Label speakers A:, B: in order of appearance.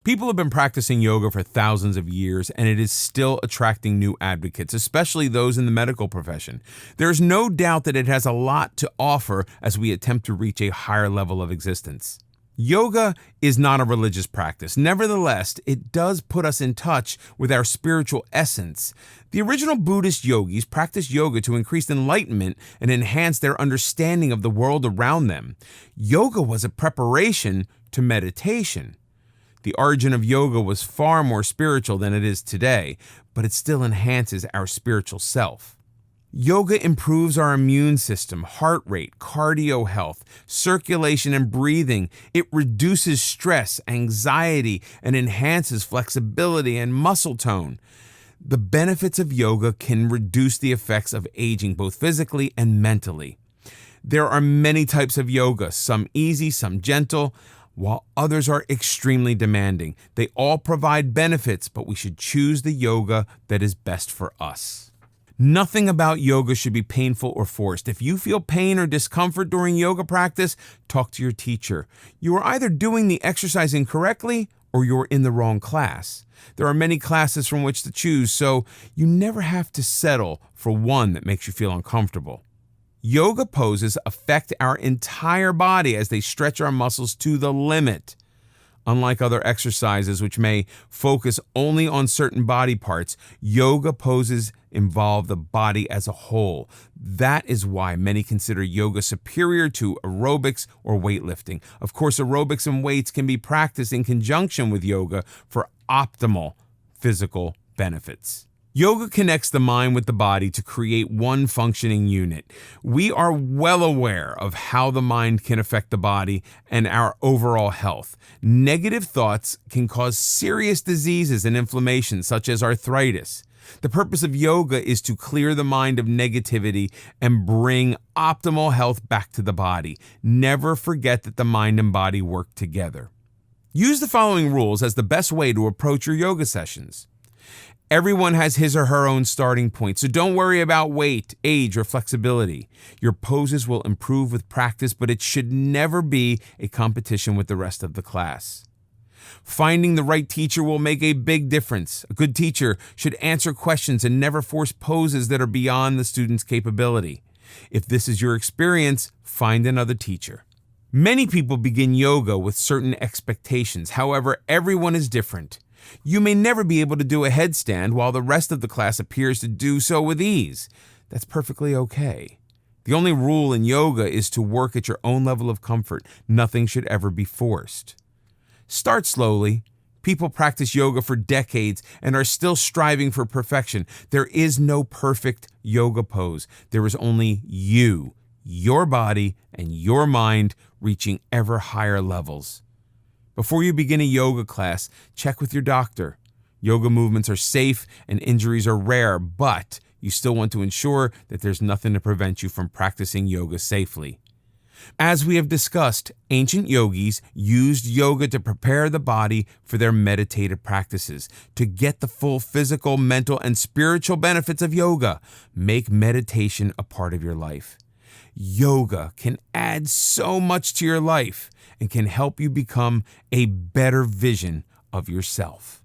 A: People have been practicing yoga for thousands of years, and it is still attracting new advocates, especially those in the medical profession. There's no doubt that it has a lot to offer as we attempt to reach a higher level of existence. Yoga is not a religious practice. Nevertheless, it does put us in touch with our spiritual essence. The original Buddhist yogis practiced yoga to increase enlightenment and enhance their understanding of the world around them. Yoga was a preparation to meditation. The origin of yoga was far more spiritual than it is today, but it still enhances our spiritual self. Yoga improves our immune system, heart rate, cardio health, circulation, and breathing. It reduces stress, anxiety, and enhances flexibility and muscle tone. The benefits of yoga can reduce the effects of aging, both physically and mentally. There are many types of yoga, some easy, some gentle, while others are extremely demanding. They all provide benefits, but we should choose the yoga that is best for us. Nothing about yoga should be painful or forced. If you feel pain or discomfort during yoga practice, talk to your teacher. You are either doing the exercise incorrectly or you're in the wrong class. There are many classes from which to choose, so you never have to settle for one that makes you feel uncomfortable. Yoga poses affect our entire body as they stretch our muscles to the limit. Unlike other exercises which may focus only on certain body parts, yoga poses involve the body as a whole. That is why many consider yoga superior to aerobics or weightlifting. Of course, aerobics and weights can be practiced in conjunction with yoga for optimal physical benefits. Yoga connects the mind with the body to create one functioning unit. We are well aware of how the mind can affect the body and our overall health. Negative thoughts can cause serious diseases and inflammation, such as arthritis. The purpose of yoga is to clear the mind of negativity and bring optimal health back to the body. Never forget that the mind and body work together. Use the following rules as the best way to approach your yoga sessions. Everyone has his or her own starting point, so don't worry about weight, age, or flexibility. Your poses will improve with practice, but it should never be a competition with the rest of the class. Finding the right teacher will make a big difference. A good teacher should answer questions and never force poses that are beyond the student's capability. If this is your experience, find another teacher. Many people begin yoga with certain expectations. However, everyone is different. You may never be able to do a headstand while the rest of the class appears to do so with ease. That's perfectly okay. The only rule in yoga is to work at your own level of comfort. Nothing should ever be forced. Start slowly. People practice yoga for decades and are still striving for perfection. There is no perfect yoga pose. There is only you, your body, and your mind reaching ever higher levels. Before you begin a yoga class, check with your doctor. Yoga movements are safe and injuries are rare, but you still want to ensure that there's nothing to prevent you from practicing yoga safely. As we have discussed, ancient yogis used yoga to prepare the body for their meditative practices. To get the full physical, mental, and spiritual benefits of yoga, make meditation a part of your life. Yoga can add so much to your life and can help you become a better vision of yourself.